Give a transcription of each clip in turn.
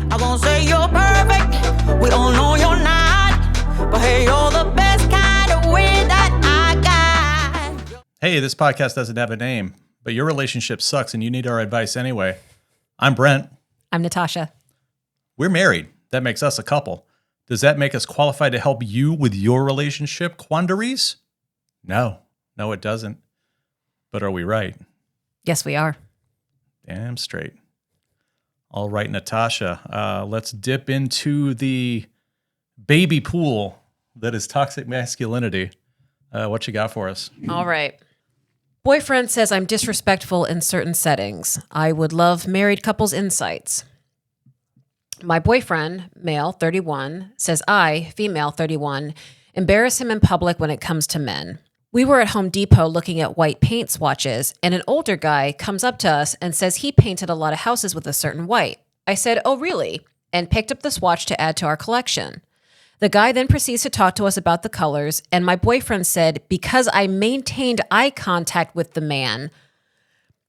I'm gonna say you're perfect. We all know you're not. But hey, you're the best kind of weird that I got. Hey, this podcast doesn't have a name, but your relationship sucks and you need our advice anyway. I'm Brent. I'm Natasha. We're married. That makes us a couple. Does that make us qualified to help you with your relationship quandaries? No, it doesn't. But are we right? Yes, we are. Damn straight. All right, Natasha, let's dip into the baby pool that is toxic masculinity. What you got for us? All right. Boyfriend says I'm disrespectful in certain settings. I would love married couples' insights. My boyfriend, male, 31, says I, female, 31, embarrass him in public when it comes to men. We were at Home Depot looking at white paint swatches, and an older guy comes up to us and says he painted a lot of houses with a certain white. I said, "Oh, really?" and picked up the swatch to add to our collection. The guy then proceeds to talk to us about the colors, and my boyfriend said, because I maintained eye contact with the man,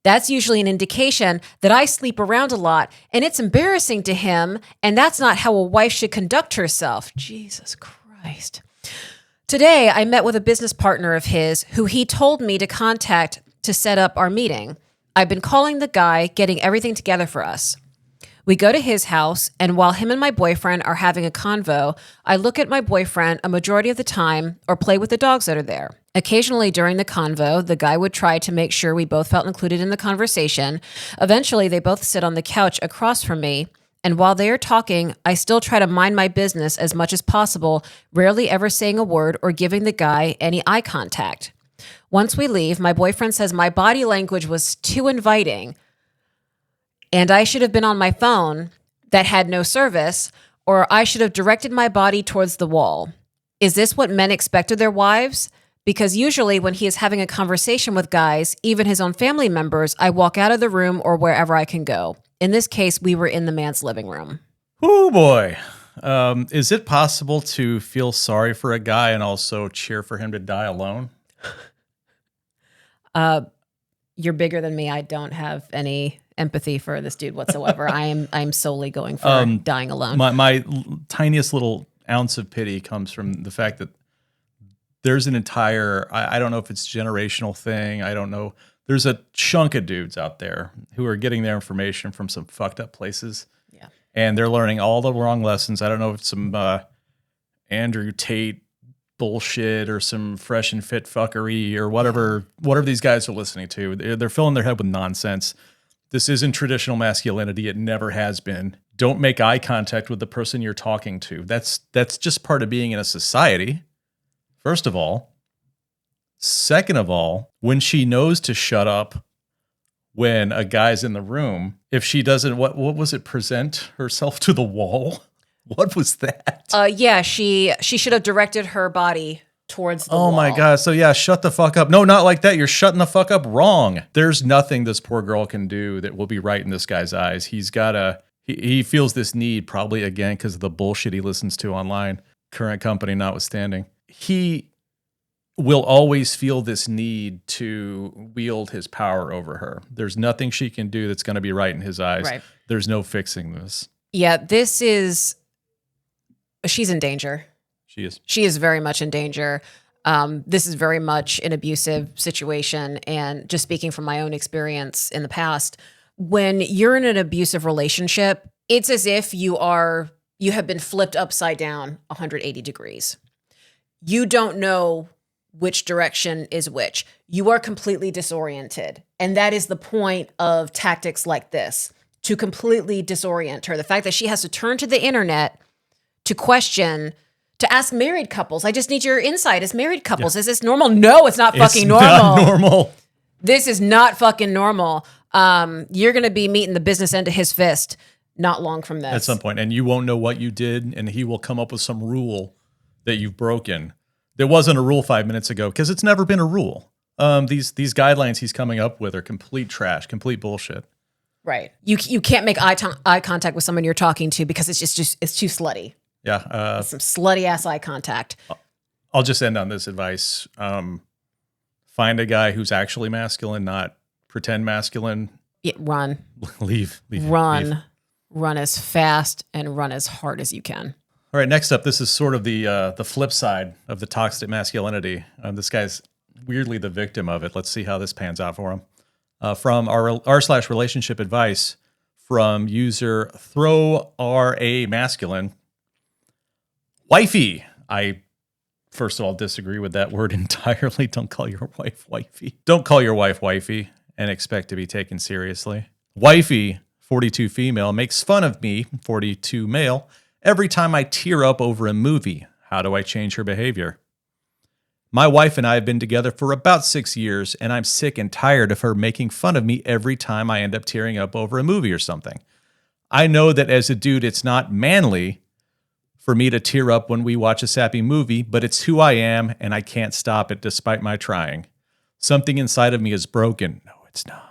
that's usually an indication that I sleep around a lot, and it's embarrassing to him, and that's not how a wife should conduct herself. Jesus Christ. Today, I met with a business partner of his who he told me to contact to set up our meeting. I've been calling the guy, getting everything together for us. We go to his house, and while him and my boyfriend are having a convo, I look at my boyfriend a majority of the time or play with the dogs that are there. Occasionally during the convo, the guy would try to make sure we both felt included in the conversation. Eventually, they both sit on the couch across from me, and while they are talking, I still try to mind my business as much as possible, rarely ever saying a word or giving the guy any eye contact. Once we leave, my boyfriend says my body language was too inviting, and I should have been on my phone that had no service, or I should have directed my body towards the wall. Is this what men expect of their wives? Because usually when he is having a conversation with guys, even his own family members, I walk out of the room or wherever I can go. In this case, we were in the man's living room. Oh boy. Is it possible to feel sorry for a guy and also cheer for him to die alone? You're bigger than me. I don't have any empathy for this dude whatsoever. I'm solely going for dying alone. My tiniest little ounce of pity comes from the fact that there's an entire, I don't know if it's a generational thing. I don't know. There's a chunk of dudes out there who are getting their information from some fucked up places. Yeah. And they're learning all the wrong lessons. I don't know if it's some Andrew Tate bullshit or some fresh and fit fuckery or whatever these guys are listening to. They're filling their head with nonsense. This isn't traditional masculinity. It never has been. Don't make eye contact with the person you're talking to. That's just part of being in a society. First of all. Second of all, when she knows to shut up when a guy's in the room, if she doesn't, what was it, present herself to the wall? What was that? Yeah, she should have directed her body towards the wall. Oh my God. So yeah, shut the fuck up. No, not like that. You're shutting the fuck up wrong. There's nothing this poor girl can do that will be right in this guy's eyes. He feels this need, probably again because of the bullshit he listens to online, current company notwithstanding. He will always feel this need to wield his power over her. There's nothing she can do that's going to be right in his eyes. Right. There's no fixing this. Yeah, she's in danger. She is. She is very much in danger. This is very much an abusive situation. And just speaking from my own experience in the past, when you're in an abusive relationship, it's as if you have been flipped upside down 180 degrees. You don't know which direction is which. You are completely disoriented. And that is the point of tactics like this, to completely disorient her. The fact that she has to turn to the internet to question, to ask married couples. I just need your insight as married couples. Yeah. Is this normal? No, it's not fucking normal. It's not normal. This is not fucking normal. You're going to be meeting the business end of his fist not long from this. At some point. And you won't know what you did, and he will come up with some rule that you've broken. There wasn't a rule 5 minutes ago because it's never been a rule. These guidelines he's coming up with are complete trash, complete bullshit. Right. You can't make eye contact with someone you're talking to because it's too slutty. Yeah. Some slutty ass eye contact. I'll just end on this advice. Find a guy who's actually masculine, not pretend masculine. Yeah, run. Leave. Run. run as fast and run as hard as you can. All right, next up, this is sort of the flip side of the toxic masculinity. This guy's weirdly the victim of it. Let's see how this pans out for him. From r/relationship advice from user Throw RA Masculine. Wifey. I, first of all, disagree with that word entirely. Don't call your wife wifey. Don't call your wife wifey and expect to be taken seriously. Wifey, 42 female, makes fun of me, 42 male, every time I tear up over a movie. How do I change her behavior? My wife and I have been together for about 6 years, and I'm sick and tired of her making fun of me every time I end up tearing up over a movie or something. I know that as a dude, it's not manly for me to tear up when we watch a sappy movie, but it's who I am, and I can't stop it despite my trying. Something inside of me is broken. No, it's not.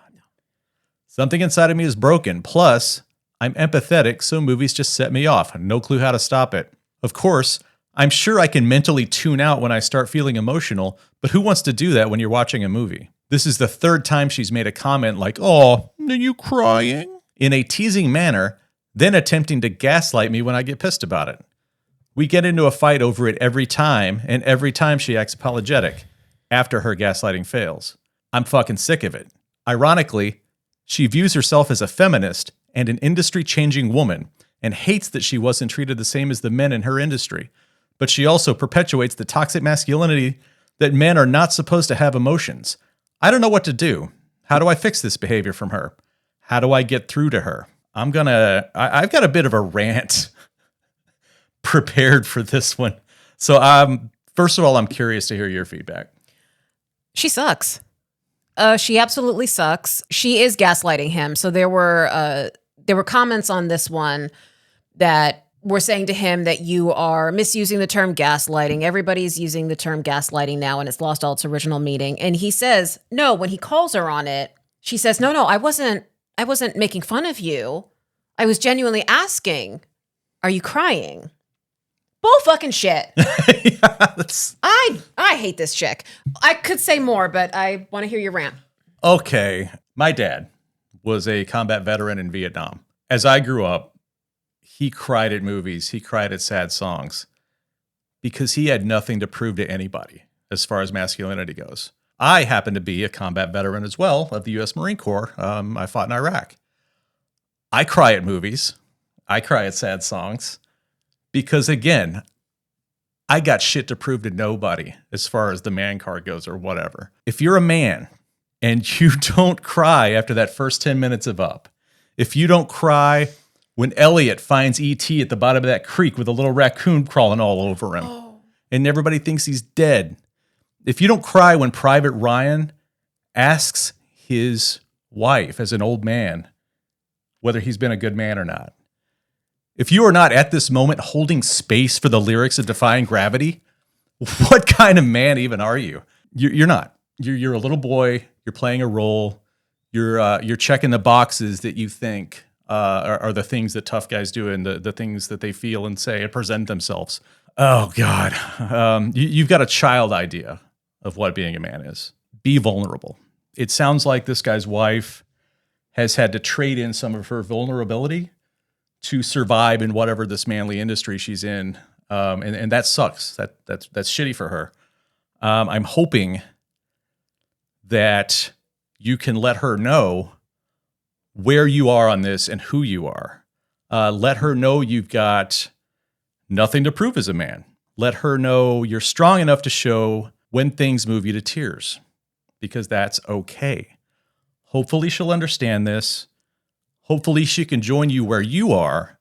Something inside of me is broken. Plus, I'm empathetic, so movies just set me off. No clue how to stop it. Of course, I'm sure I can mentally tune out when I start feeling emotional, but who wants to do that when you're watching a movie? This is the third time she's made a comment like, "Oh, are you crying?" in a teasing manner, then attempting to gaslight me when I get pissed about it. We get into a fight over it every time, and every time she acts apologetic after her gaslighting fails. I'm fucking sick of it. Ironically, she views herself as a feminist and an industry-changing woman and hates that she wasn't treated the same as the men in her industry. But she also perpetuates the toxic masculinity that men are not supposed to have emotions. I don't know what to do. How do I fix this behavior from her? How do I get through to her? I've got a bit of a rant prepared for this one. So first of all, I'm curious to hear your feedback. She sucks. She absolutely sucks. She is gaslighting him. So there were comments on this one that were saying to him that you are misusing the term gaslighting. Everybody's using the term gaslighting now, and it's lost all its original meaning. And he says, no, when he calls her on it, she says, no, I wasn't making fun of you. I was genuinely asking, are you crying? Bull fucking shit. Yeah, I hate this chick. I could say more, but I want to hear your rant. Okay. My dad was a combat veteran in Vietnam. As I grew up, he cried at movies. He cried at sad songs because he had nothing to prove to anybody as far as masculinity goes. I happen to be a combat veteran as well of the U.S. Marine Corps. I fought in Iraq. I cry at movies. I cry at sad songs because, again, I got shit to prove to nobody as far as the man card goes or whatever. If you're a man and you don't cry after that first 10 minutes of Up, if you don't cry when Elliot finds E.T. at the bottom of that creek with a little raccoon crawling all over him, and everybody thinks he's dead. If you don't cry when Private Ryan asks his wife as an old man whether he's been a good man or not. If you are not at this moment holding space for the lyrics of Defying Gravity, what kind of man even are you? You're not. You're a little boy. You're playing a role. You're checking the boxes that you think are the things that tough guys do and the things that they feel and say and present themselves. Oh, God. You've got a child idea of what being a man is. Be vulnerable. It sounds like this guy's wife has had to trade in some of her vulnerability to survive in whatever this manly industry she's in. And that sucks. That's shitty for her. I'm hoping that you can let her know where you are on this and who you are. Let her know you've got nothing to prove as a man. Let her know you're strong enough to show when things move you to tears, because that's okay. Hopefully she'll understand this. Hopefully she can join you where you are,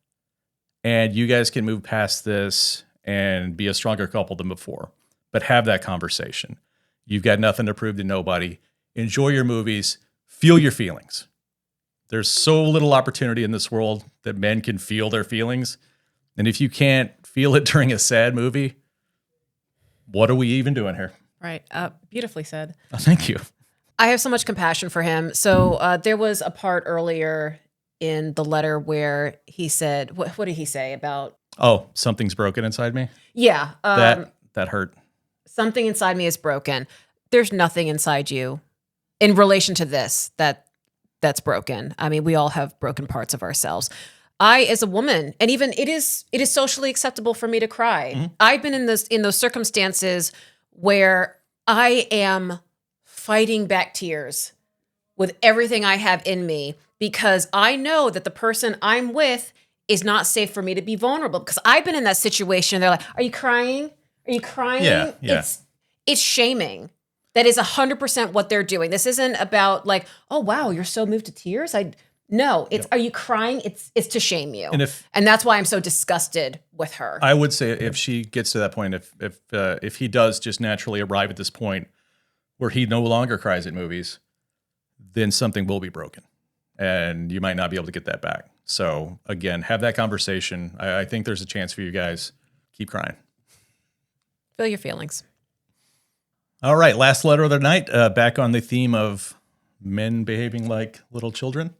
and you guys can move past this and be a stronger couple than before. But have that conversation. You've got nothing to prove to nobody. Enjoy your movies. Feel your feelings. There's so little opportunity in this world that men can feel their feelings. And if you can't feel it during a sad movie, what are we even doing here? Right. Beautifully said. Oh, thank you. I have so much compassion for him. So there was a part earlier in the letter where he said, what did he say about? Oh, something's broken inside me? Yeah. That hurt. Something inside me is broken. There's nothing inside you in relation to this that's broken. I mean, we all have broken parts of ourselves. I, as a woman, and even it is socially acceptable for me to cry. I've been in those circumstances where I am fighting back tears with everything I have in me because I know that the person I'm with is not safe for me to be vulnerable. Because I've been in that situation. They're like, "Are you crying? Are you crying?" Yeah. It's shaming. That is 100% what they're doing. This isn't about like, "Oh wow, you're so moved to tears." No, it's are you crying? It's to shame you. And that's why I'm so disgusted with her. I would say if she gets to that point, if he does just naturally arrive at this point where he no longer cries at movies, then something will be broken, and you might not be able to get that back. So again, have that conversation. I think there's a chance for you guys. Keep crying. Feel your feelings. All right, last letter of the night. Back on the theme of men behaving like little children.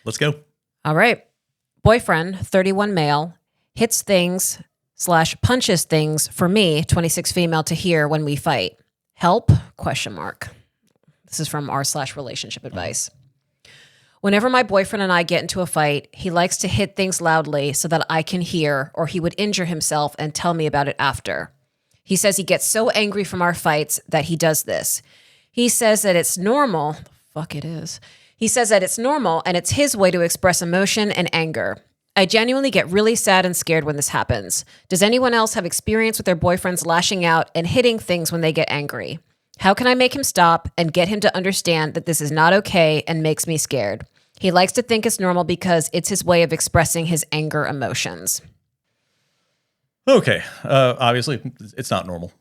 Let's go. All right. Boyfriend, 31 male, hits things / punches things for me, 26 female, to hear when we fight. Help? ? This is from r / relationship advice. Whenever my boyfriend and I get into a fight, he likes to hit things loudly so that I can hear, or he would injure himself and tell me about it after. He says he gets so angry from our fights that he does this. He says that it's normal. The fuck it is. He says that it's normal and it's his way to express emotion and anger. I genuinely get really sad and scared when this happens. Does anyone else have experience with their boyfriends lashing out and hitting things when they get angry? How can I make him stop and get him to understand that this is not okay and makes me scared? He likes to think it's normal because it's his way of expressing his anger emotions. Okay. Obviously, it's not normal.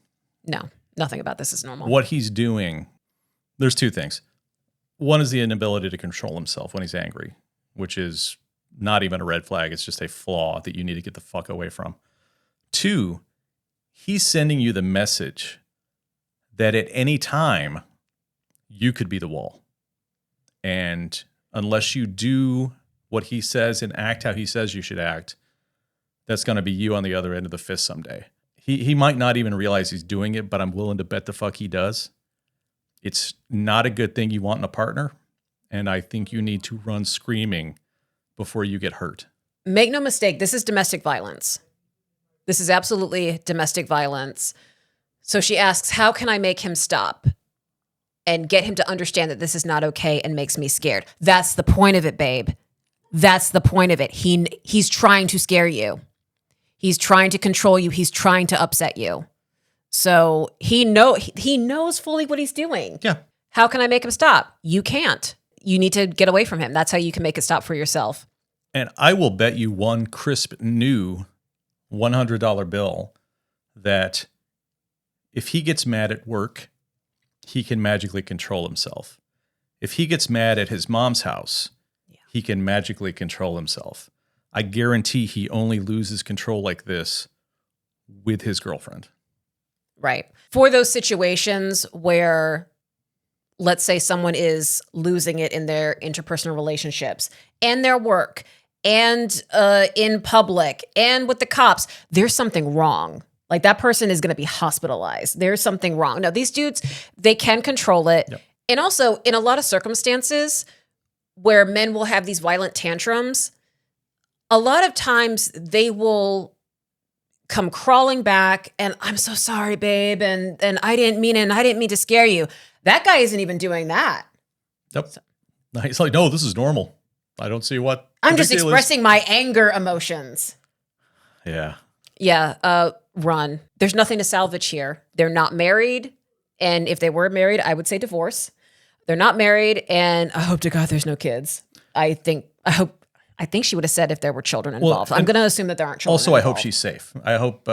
No, nothing about this is normal. What he's doing, there's two things. One is the inability to control himself when he's angry, which is not even a red flag. It's just a flaw that you need to get the fuck away from. Two, he's sending you the message that at any time you could be the wall. And unless you do what he says and act how he says you should act, that's going to be you on the other end of the fist someday. He might not even realize he's doing it, but I'm willing to bet the fuck he does. It's not a good thing you want in a partner, and I think you need to run screaming before you get hurt. Make no mistake, this is domestic violence. This is absolutely domestic violence. So she asks, how can I make him stop and get him to understand that this is not okay and makes me scared? That's the point of it, babe. That's the point of it. He's trying to scare you. He's trying to control you. He's trying to upset you. So he knows fully what he's doing. Yeah. How can I make him stop? You can't. You need to get away from him. That's how you can make it stop for yourself. And I will bet you one crisp new $100 bill that if he gets mad at work, he can magically control himself. If he gets mad at his mom's house, he can magically control himself. I guarantee he only loses control like this with his girlfriend. Right. For those situations where, let's say someone is losing it in their interpersonal relationships and their work and in public and with the cops, there's something wrong. Like that person is going to be hospitalized. There's something wrong. No, these dudes, they can control it. Yep. And also in a lot of circumstances where men will have these violent tantrums, a lot of times they will come crawling back and I'm so sorry, babe. And I didn't mean it. And I didn't mean to scare you. That guy isn't even doing that. Yep. So, he's like, no, this is normal. I don't see what. I'm just expressing my anger emotions. Yeah. Yeah. Run. There's nothing to salvage here. They're not married. And if they were married, I would say divorce. They're not married. And I hope to God there's no kids. I think she would have said if there were children involved. Well, I'm going to assume that there aren't children also, involved. I hope she's safe. I hope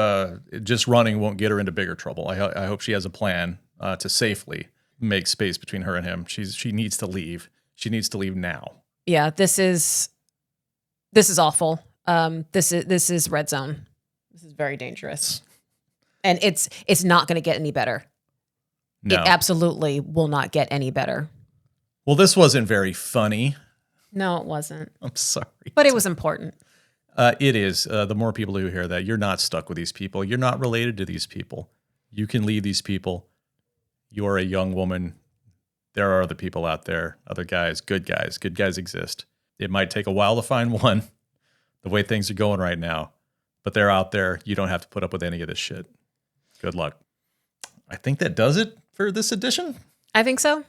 just running won't get her into bigger trouble. I hope she has a plan to safely make space between her and him. She needs to leave. She needs to leave now. Yeah, this is awful. This is red zone. This is very dangerous. And it's not going to get any better. No. It absolutely will not get any better. Well, this wasn't very funny. No, it wasn't. I'm sorry. But it was important. It is. The more people who hear that, you're not stuck with these people. You're not related to these people. You can leave these people. You're a young woman. There are other people out there, other guys. Good guys exist. It might take a while to find one, the way things are going right now. But they're out there. You don't have to put up with any of this shit. Good luck. I think that does it for this edition I think so.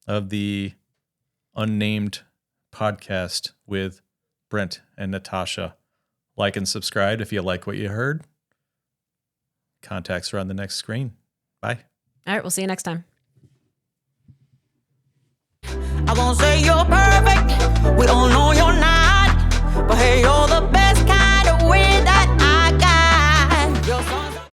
of the unnamed podcast with Brent and Natasha. Like and subscribe if you like what you heard. Contacts are on the next screen. Bye. All right, we'll see you next time. I won't say you're perfect. We all know you're not. But hey, you're